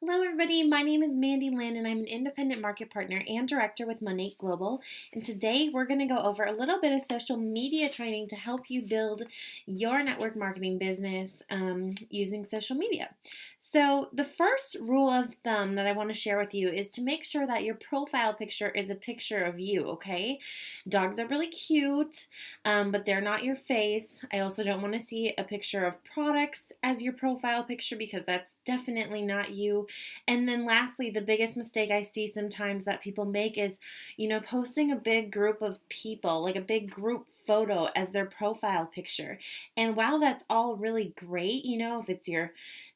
Hello, everybody. My name is Mandy Lynn, and I'm an independent market partner and director with Monate Global. And today we're going to go over a little bit of social media training to help you build your network marketing business using social media. So, the first rule of thumb that I want to share with you is to make sure that your profile picture is a picture of you, okay? Dogs are really cute, but they're not your face. I also don't want to see a picture of products as your profile picture because that's definitely not you. And then lastly, the biggest mistake I see sometimes that people make is, posting a big group of people, like a big group photo as their profile picture. And while that's all really great, if it's your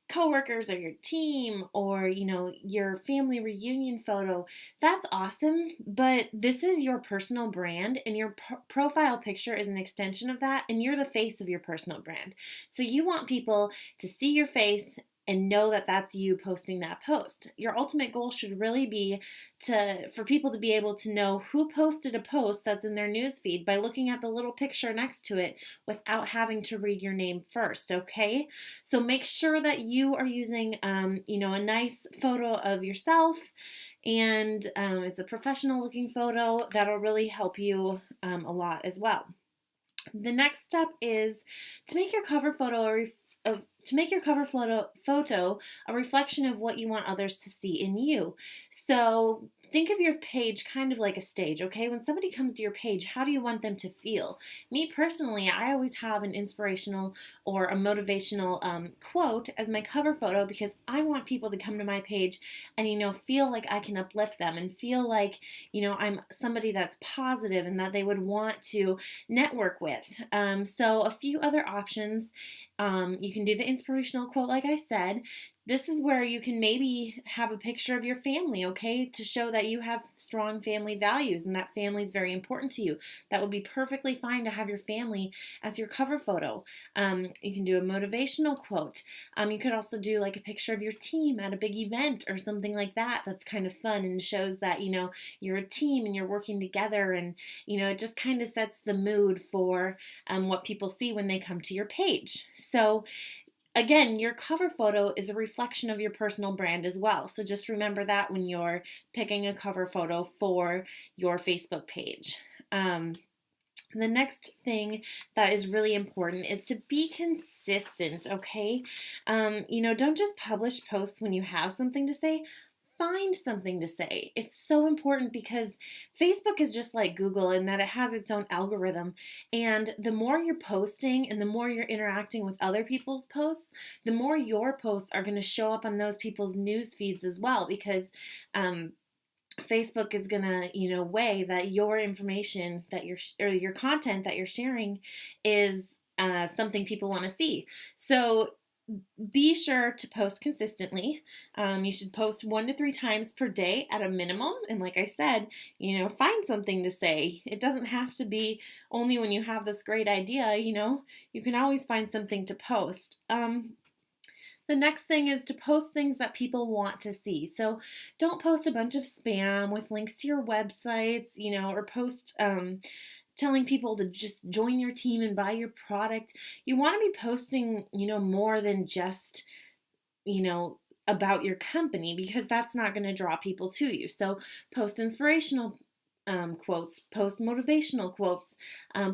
coworkers or your team or your family reunion photo, that's awesome, but this is your personal brand and your profile picture is an extension of that, and you're the face of your personal brand. So you want people to see your face and know that that's you posting that post. Your ultimate goal should really be for people to be able to know who posted a post that's in their newsfeed by looking at the little picture next to it without having to read your name first, okay? So make sure that you are using a nice photo of yourself, and it's a professional looking photo that'll really help you a lot as well. The next step is to make your cover photo a reflection of what you want others to see in you. So think of your page kind of like a stage, okay? When somebody comes to your page, how do you want them to feel? Me personally, I always have an inspirational or a motivational quote as my cover photo because I want people to come to my page and, feel like I can uplift them and feel like, I'm somebody that's positive and that they would want to network with. So a few other options. You can do the inspirational quote, like I said. This is where you can maybe have a picture of your family, okay, to show that you have strong family values and that family is very important to you. That would be perfectly fine to have your family as your cover photo. You can do a motivational quote. You could also do like a picture of your team at a big event or something like that. That's kind of fun and shows that, you're a team and you're working together, and, it just kind of sets the mood for what people see when they come to your page. So again, your cover photo is a reflection of your personal brand as well. So just remember that when you're picking a cover photo for your Facebook page. The next thing that is really important is to be consistent, okay? Don't just publish posts when you have something to say. Find something to say. It's so important because Facebook is just like Google in that it has its own algorithm. And the more you're posting and the more you're interacting with other people's posts, the more your posts are going to show up on those people's news feeds as well, because Facebook is gonna, weigh that your information or your content that you're sharing is something people want to see. So be sure to post consistently. You should post 1 to 3 times per day at a minimum. And like I said, find something to say. It doesn't have to be only when you have this great idea. You can always find something to post. The next thing is to post things that people want to see. So don't post a bunch of spam with links to your websites, or post telling people to just join your team and buy your product. You want to be posting, more than just, you know, about your company, because that's not going to draw people to you. So post inspirational quotes, post motivational quotes,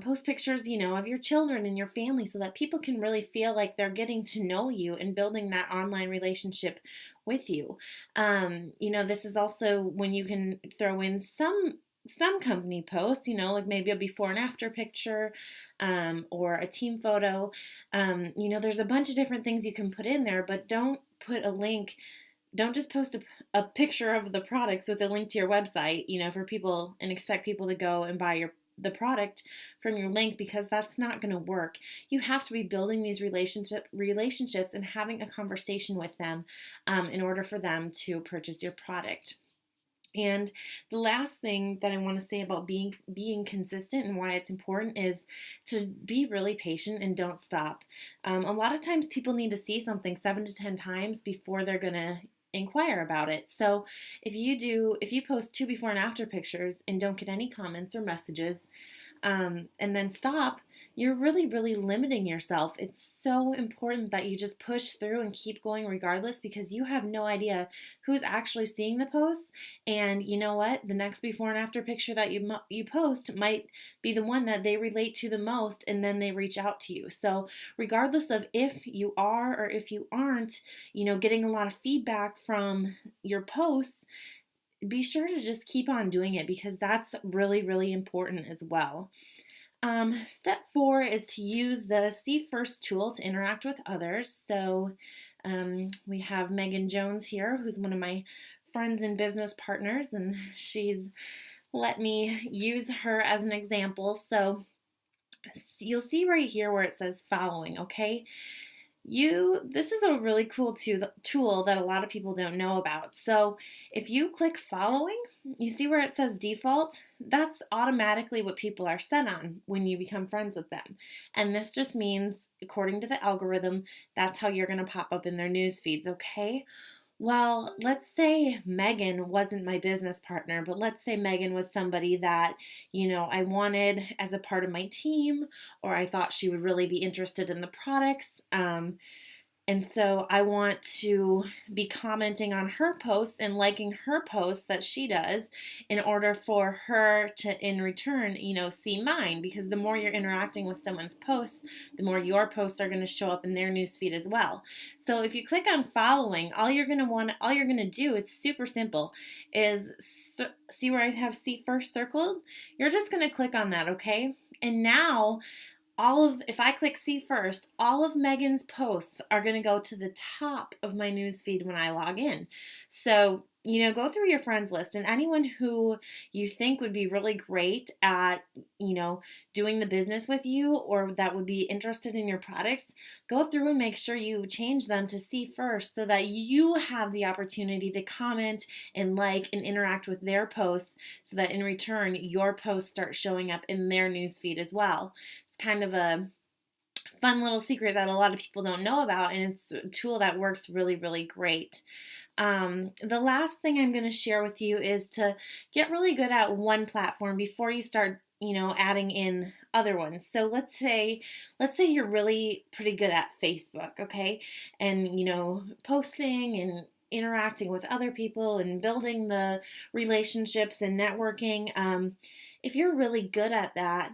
post pictures, of your children and your family so that people can really feel like they're getting to know you and building that online relationship with you. This is also when you can throw in some company posts, like maybe a before and after picture, or a team photo. There's a bunch of different things you can put in there, but don't put a link. Don't just post a picture of the products with a link to your website, for people, and expect people to go and buy the product from your link, because that's not going to work. You have to be building these relationships and having a conversation with them in order for them to purchase your product. And the last thing that I want to say about being consistent and why it's important is to be really patient and don't stop. A lot of times people need to see something 7 to 10 times before they're gonna inquire about it. So if you post 2 before and after pictures and don't get any comments or messages, and then stop, you're really, really limiting yourself. It's so important that you just push through and keep going regardless, because you have no idea who's actually seeing the posts. And you know what? The next before and after picture that you post might be the one that they relate to the most, and then they reach out to you. So regardless of if you are or if you aren't, getting a lot of feedback from your posts, be sure to just keep on doing it, because that's really, really important as well. Step 4 is to use the See First tool to interact with others. So we have Megan Jones here, who's one of my friends and business partners, and she's let me use her as an example. So you'll see right here where it says following, okay? This is a really cool tool that a lot of people don't know about. So if you click following, you see where it says default? That's automatically what people are set on when you become friends with them. And this just means, according to the algorithm, that's how you're going to pop up in their news feeds, okay? Well, let's say Megan wasn't my business partner, but let's say Megan was somebody that, I wanted as a part of my team, or I thought she would really be interested in the products. And so I want to be commenting on her posts and liking her posts that she does, in order for her to, in return, see mine. Because the more you're interacting with someone's posts, the more your posts are going to show up in their newsfeed as well. So if you click on following, all you're going to do, it's super simple, is see where I have See First circled? You're just going to click on that, okay? And now if I click See First, all of Megan's posts are going to go to the top of my newsfeed when I log in. So, go through your friends list, and anyone who you think would be really great at, doing the business with you, or that would be interested in your products, go through and make sure you change them to See First, so that you have the opportunity to comment and like and interact with their posts, so that in return, your posts start showing up in their newsfeed as well. Kind of a fun little secret that a lot of people don't know about, and it's a tool that works really, really great. The last thing I'm going to share with you is to get really good at one platform before you start, adding in other ones. So let's say you're really pretty good at Facebook, okay? And, posting and interacting with other people and building the relationships and networking. If you're really good at that,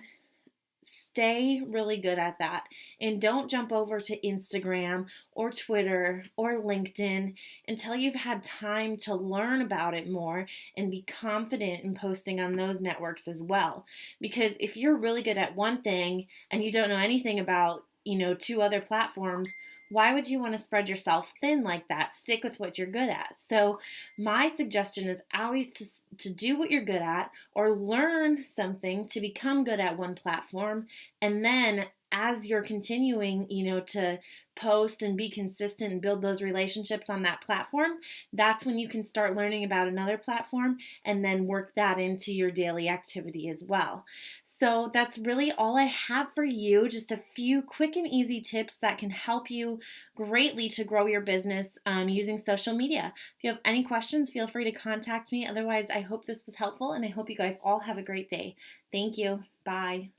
stay really good at that, and don't jump over to Instagram or Twitter or LinkedIn until you've had time to learn about it more and be confident in posting on those networks as well. Because if you're really good at one thing and you don't know anything about, two other platforms, why would you want to spread yourself thin like that? Stick with what you're good at. So my suggestion is always to do what you're good at, or learn something to become good at one platform. And then as you're continuing, to post and be consistent and build those relationships on that platform, that's when you can start learning about another platform and then work that into your daily activity as well. So that's really all I have for you. Just a few quick and easy tips that can help you greatly to grow your business using social media. If you have any questions, feel free to contact me. Otherwise, I hope this was helpful, and I hope you guys all have a great day. Thank you. Bye.